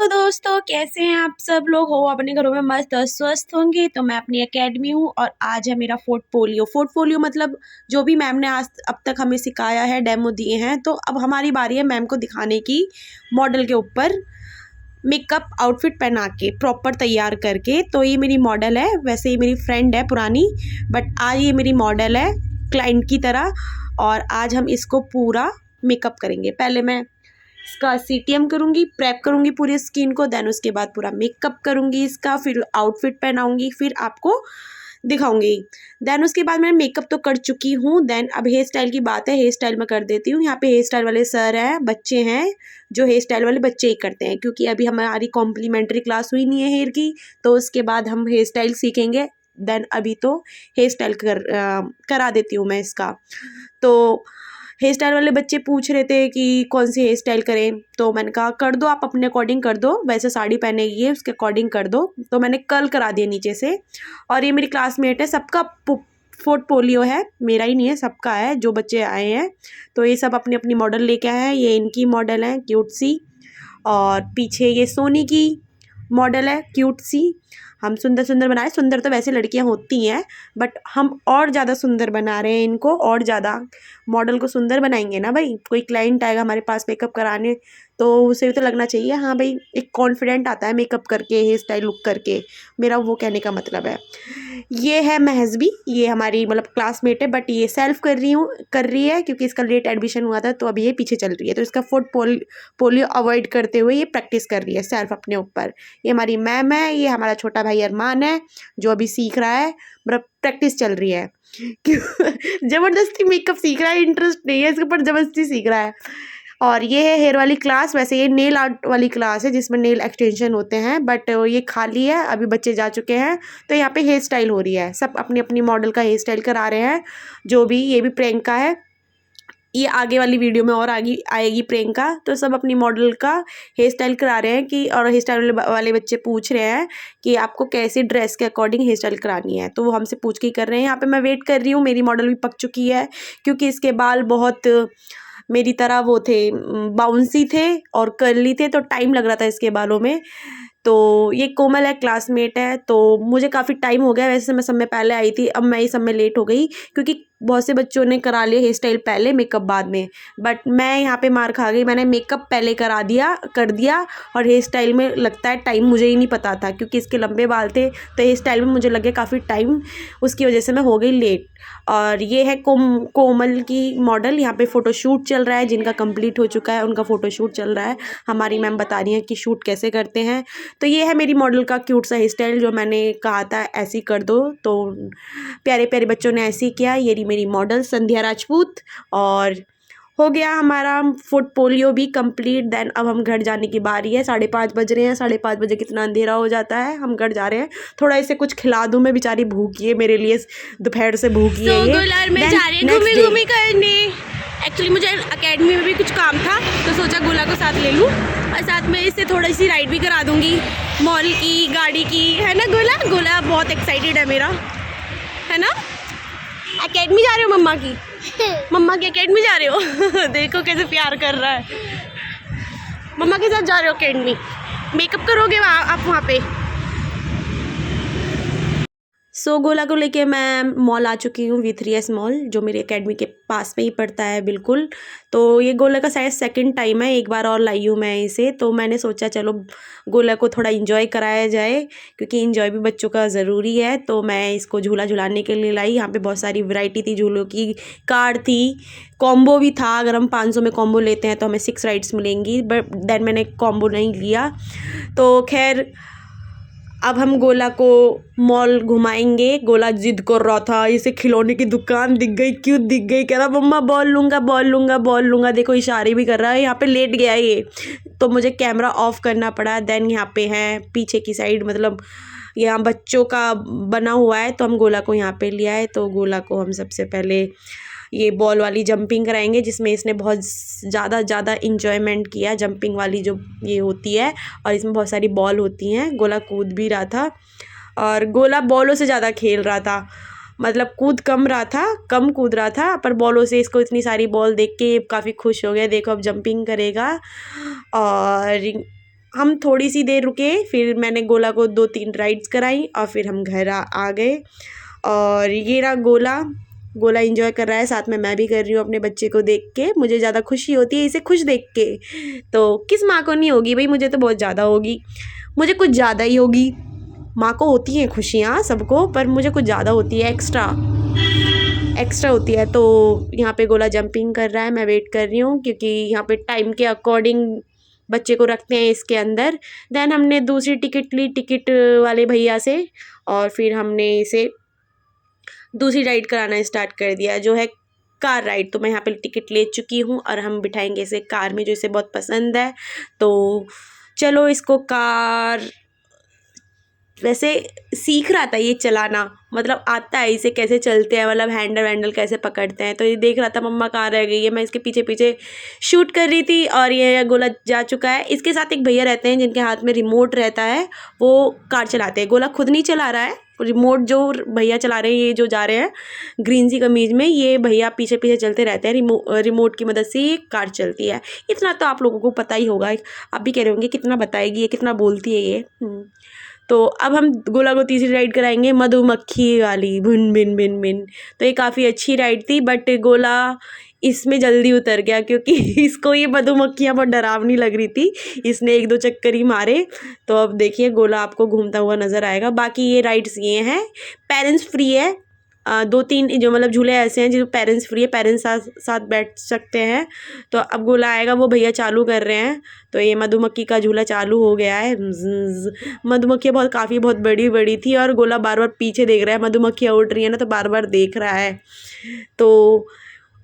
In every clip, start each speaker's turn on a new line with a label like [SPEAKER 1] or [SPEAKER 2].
[SPEAKER 1] तो दोस्तों कैसे हैं आप सब लोग हो अपने घरों में मस्त और स्वस्थ होंगे। तो मैं अपनी एकेडमी हूँ और आज है मेरा पोर्टफोलियो मतलब जो भी मैम ने आज अब तक हमें सिखाया है, डेमो दिए हैं, तो अब हमारी बारी है मैम को दिखाने की। मॉडल के ऊपर मेकअप आउटफिट पहना के प्रॉपर तैयार करके। तो ये मेरी मॉडल है, वैसे ये मेरी फ्रेंड है पुरानी, बट आज ये मेरी मॉडल है क्लाइंट की तरह। और आज हम इसको पूरा मेकअप करेंगे। पहले मैं इसका सीटीएम करूँगी, प्रेप करूँगी पूरी स्किन को, देन उसके बाद पूरा मेकअप करूँगी इसका, फिर आउटफिट पहनाऊँगी, फिर आपको दिखाऊँगी। देन उसके बाद मैं मेकअप तो कर चुकी हूँ। देन अब हेयर स्टाइल की बात है, हेयर स्टाइल मैं कर देती हूँ। यहाँ पे हेयर स्टाइल वाले सर हैं, बच्चे हैं, जो हेयर स्टाइल वाले बच्चे ही करते हैं, क्योंकि अभी हमारी कॉम्प्लीमेंट्री क्लास हुई नहीं है हेयर की, तो उसके बाद हम हेयर स्टाइल सीखेंगे। देन अभी तो हेयर स्टाइल करा देती हूँ मैं इसका। तो हेयर स्टाइल वाले बच्चे पूछ रहे थे कि कौन सी हेयर स्टाइल करें, तो मैंने कहा कर दो, आप अपने अकॉर्डिंग कर दो, वैसे साड़ी पहनेगी है उसके अकॉर्डिंग कर दो। तो मैंने कर्ल करा दिया नीचे से। और ये मेरी क्लासमेट है, सबका पोर्टफोलियो है, मेरा ही नहीं है, सबका है जो बच्चे आए हैं। तो ये सब अपनी अपनी मॉडल लेके आए हैं। ये इनकी मॉडल है क्यूट सी, और पीछे ये सोनी की मॉडल है क्यूट सी। हम सुंदर सुंदर बनाए, सुंदर तो वैसे लड़कियां होती हैं, बट हम और ज़्यादा सुंदर बना रहे हैं इनको, और ज़्यादा मॉडल को सुंदर बनाएंगे ना भाई। कोई क्लाइंट आएगा हमारे पास मेकअप कराने, तो उसे भी तो लगना चाहिए, हाँ भाई एक कॉन्फिडेंट आता है मेकअप करके, हेयर स्टाइल लुक करके। मेरा वो कहने का मतलब है। ये है महजबी, ये हमारी मतलब क्लासमेट है, बट ये सेल्फ कर रही है क्योंकि इसका लेट एडमिशन हुआ था, तो अभी ये पीछे चल रही है। तो इसका पोलियो अवॉइड करते हुए ये प्रैक्टिस कर रही है सेल्फ अपने ऊपर। ये हमारी मैम है, ये हमारा छोटा भाई अरमान है जो अभी सीख रहा है, मतलब प्रैक्टिस चल रही है। क्यों जबरदस्ती मेकअप सीख रहा है, इंटरेस्ट नहीं है इसके ऊपर, जबरदस्ती सीख रहा है। और ये है हेयर वाली क्लास, वैसे ये नेल आर्ट वाली क्लास है जिसमें नेल एक्सटेंशन होते हैं, बट ये खाली है, अभी बच्चे जा चुके हैं। तो यहाँ पे हेयर स्टाइल हो रही है, सब अपनी अपनी मॉडल का हेयर स्टाइल करा रहे हैं। जो भी, ये भी प्रियंका है, ये आगे वाली वीडियो में और आगे आएगी प्रियंका। तो सब अपनी मॉडल का हेयर स्टाइल करा रहे हैं कि, और हेयर स्टाइल वाले बच्चे पूछ रहे हैं कि आपको कैसी ड्रेस के अकॉर्डिंग हेयर स्टाइल करानी है, तो वो हमसे पूछ के ही कर रहे हैं। यहाँ पे मैं वेट कर रही हूँ, मेरी मॉडल भी पक चुकी है, क्योंकि इसके बाल बहुत मेरी तरह वो थे, बाउंसी थे और कर्ली थे, तो टाइम लग रहा था इसके बालों में। तो ये कोमल है, क्लासमेट है, तो मुझे काफ़ी टाइम हो गया, वैसे मैं सब में पहले आई थी, अब मैं ही सब में लेट हो गई, क्योंकि बहुत से बच्चों ने करा लिया हेयर स्टाइल पहले, मेकअप बाद में। बट मैं यहाँ पे मार खा गई, मैंने मेकअप पहले कर दिया, और हेयर स्टाइल में लगता है टाइम, मुझे ही नहीं पता था क्योंकि इसके लंबे बाल थे, तो हेयर स्टाइल में मुझे लगे काफ़ी टाइम, उसकी वजह से मैं हो गई लेट। और ये है कोमल की मॉडल। यहाँ पे फ़ोटोशूट चल रहा है, जिनका कंप्लीट हो चुका है उनका फ़ोटोशूट चल रहा है। हमारी मैम बता रही हैं कि शूट कैसे करते हैं। तो ये है मेरी मॉडल का क्यूट सा हेयर स्टाइल, जो मैंने कहा था ऐसे ही कर दो, तो प्यारे प्यारे बच्चों ने ऐसे ही किया। ये रही मेरी मॉडल संध्या राजपूत, और हो गया हमारा पोर्टफोलियो भी कंप्लीट। देन अब हम घर जाने की बारी है, 5:30 बज रहे हैं, 5:30 बजे कितना अंधेरा हो जाता है, हम घर जा रहे हैं। थोड़ा इसे कुछ खिला दूँ, मैं बेचारी भूखी है, मेरे लिए दोपहर से भूखी है ये।
[SPEAKER 2] गोलार में जा रहे हैं घूमी करने। एक्चुअली मुझे एकेडमी में भी कुछ काम था, तो सोचा गोला को साथ ले लूँ, और साथ में इससे थोड़ी सी राइड भी करा दूँगी मॉल की, गाड़ी की, है ना। गोला बहुत एक्साइटेड है मेरा, है ना। एकेडमी जा रहे हो मम्मा की एकेडमी जा रहे हो। देखो कैसे प्यार कर रहा है, मम्मा के साथ जा रहे हो एकेडमी, मेकअप करोगे आप वहाँ पे।
[SPEAKER 1] गोला को लेके मैं मॉल आ चुकी हूँ, V3S मॉल, जो मेरी एकेडमी के पास में ही पड़ता है बिल्कुल। तो ये गोला का शायद सेकंड टाइम है, एक बार और लाई हूँ मैं इसे, तो मैंने सोचा चलो गोला को थोड़ा इंजॉय कराया जाए, क्योंकि इंजॉय भी बच्चों का ज़रूरी है। तो मैं इसको झूला झुलाने के लिए लाई। यहाँ पे बहुत सारी वैरायटी थी झूलों की, कार थी, कॉम्बो भी था, अगर हम 500 में कॉम्बो लेते हैं तो हमें 6 राइड्स मिलेंगी, बट देन मैंने कॉम्बो नहीं लिया। तो खैर अब हम गोला को मॉल घुमाएंगे। गोला जिद कर रहा था, इसे खिलौने की दुकान दिख गई, क्यों दिख गई, कह रहा मम्मा बॉल लूँगा बॉल लूँगा बॉल लूँगा। देखो इशारे भी कर रहा है, यहाँ पे लेट गया ये, तो मुझे कैमरा ऑफ करना पड़ा। देन यहाँ पे है पीछे की साइड, मतलब यहाँ बच्चों का बना हुआ है, तो हम गोला को यहाँ पे लिया है। तो गोला को हम सबसे पहले ये बॉल वाली जंपिंग कराएंगे, जिसमें इसने बहुत ज़्यादा इंजॉयमेंट किया, जंपिंग वाली जो ये होती है, और इसमें बहुत सारी बॉल होती हैं। गोला कूद भी रहा था, और गोला बॉलों से ज़्यादा खेल रहा था, मतलब कम कूद रहा था, पर बॉलों से इसको इतनी सारी बॉल देख के काफ़ी खुश हो गया। देखो अब जंपिंग करेगा, और हम थोड़ी सी देर रुके, फिर मैंने गोला को 2-3 राइड्स कराई और फिर हम घर आ गए। और ये रहा गोला एंजॉय कर रहा है, साथ में मैं भी कर रही हूँ अपने बच्चे को देख के। मुझे ज़्यादा खुशी होती है इसे खुश देख के, तो किस माँ को नहीं होगी भाई, मुझे तो बहुत ज़्यादा होगी, मुझे कुछ ज़्यादा ही होगी। माँ को होती हैं खुशियाँ सबको, पर मुझे कुछ ज़्यादा होती है, एक्स्ट्रा होती है। तो यहाँ पे गोला जंपिंग कर रहा है, मैं वेट कर रही हूँ क्योंकि यहाँ पे टाइम के अकॉर्डिंग बच्चे को रखते हैं इसके अंदर। देन हमने दूसरी टिकट ली टिकट वाले भैया से, और फिर हमने इसे दूसरी राइड कराना स्टार्ट कर दिया, जो है कार राइड। तो मैं यहाँ पे टिकट ले चुकी हूँ और हम बिठाएंगे इसे कार में, जो इसे बहुत पसंद है। तो चलो इसको कार, वैसे सीख रहा था ये चलाना, मतलब आता है इसे कैसे चलते हैं, मतलब हैंडल वैंडल कैसे पकड़ते हैं। तो ये देख रहा था मम्मा कहाँ रह गई है, मैं इसके पीछे पीछे शूट कर रही थी और ये गोला जा चुका है। इसके साथ एक भैया रहते हैं जिनके हाथ में रिमोट रहता है, वो कार चलाते हैं। गोला खुद नहीं चला रहा है, रिमोट जो भैया चला रहे हैं, ये जो जा रहे हैं ग्रीन सी कमीज में, ये भैया पीछे पीछे चलते रहते हैं। रिमोट की मदद से ये कार चलती है। इतना तो आप लोगों को पता ही होगा। आप भी कह रहे होंगे कितना बताएगी ये, कितना बोलती है ये। तो अब हम गोला को तीसरी राइड कराएंगे, मधुमक्खी वाली, भिन भिन भिन भिन। तो ये काफ़ी अच्छी राइड थी, बट गोला इसमें जल्दी उतर गया क्योंकि इसको ये मधुमक्खियाँ बहुत डरावनी लग रही थी। इसने 1-2 चक्कर ही मारे। तो अब देखिए गोला आपको घूमता हुआ नज़र आएगा। बाकी ये राइड्स ये हैं, पेरेंट्स फ्री है। 2-3 जो मतलब झूले ऐसे हैं जो पेरेंट्स फ्री है, पेरेंट्स साथ बैठ सकते हैं। तो अब गोला आएगा, वो भैया चालू कर रहे हैं। तो ये मधुमक्खी का झूला चालू हो गया है। मधुमक्खियाँ बहुत बड़ी बड़ी थी और गोला बार बार पीछे देख रहा है, मधुमक्खियाँ उड़ रही है ना, तो बार बार देख रहा है। तो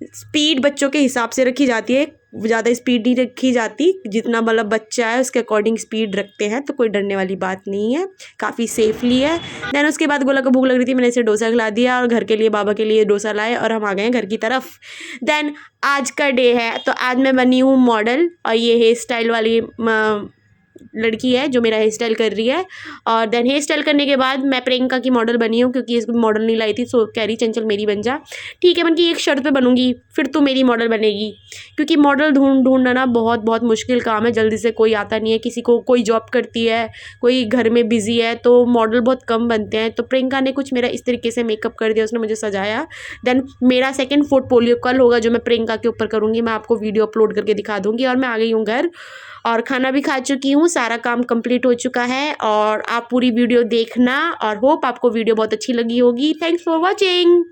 [SPEAKER 1] स्पीड बच्चों के हिसाब से रखी जाती है, ज़्यादा स्पीड नहीं रखी जाती, जितना मतलब बच्चा है उसके अकॉर्डिंग स्पीड रखते हैं। तो कोई डरने वाली बात नहीं है, काफ़ी सेफली है। देन उसके बाद गोला को भूख लग रही थी, मैंने इसे डोसा खिला दिया और घर के लिए, बाबा के लिए डोसा लाए और हम आ गए हैं घर की तरफ। देन आज का डे है, तो आज मैं बनी हूँ मॉडल, और ये हेयर स्टाइल वाली लड़की है जो मेरा हेयर स्टाइल कर रही है। और देन हेयर स्टाइल करने के बाद मैं प्रियंका की मॉडल बनी हूँ, क्योंकि इसको मॉडल नहीं लाई थी। सो कह रही चंचल मेरी बन जा। ठीक है, बन की एक शर्त पे बनूंगी, फिर तू मेरी मॉडल बनेगी, क्योंकि मॉडल ढूंढना ना बहुत मुश्किल काम है। जल्दी से कोई आता नहीं है, किसी को, कोई जॉब करती है, कोई घर में बिजी है, तो मॉडल बहुत कम बनते हैं। तो प्रियंका ने कुछ मेरा इस तरीके से मेकअप कर दिया, उसने मुझे सजाया। देन मेरा सेकेंड पोर्टफोलियो कल होगा, जो मैं प्रियंका के ऊपर करूँगी। मैं आपको वीडियो अपलोड करके दिखा दूँगी। और मैं आ गई हूँ घर, और खाना भी खा चुकी हूँ, सारा काम कंप्लीट हो चुका है। और आप पूरी वीडियो देखना, और होप आपको वीडियो बहुत अच्छी लगी होगी। Thanks for watching.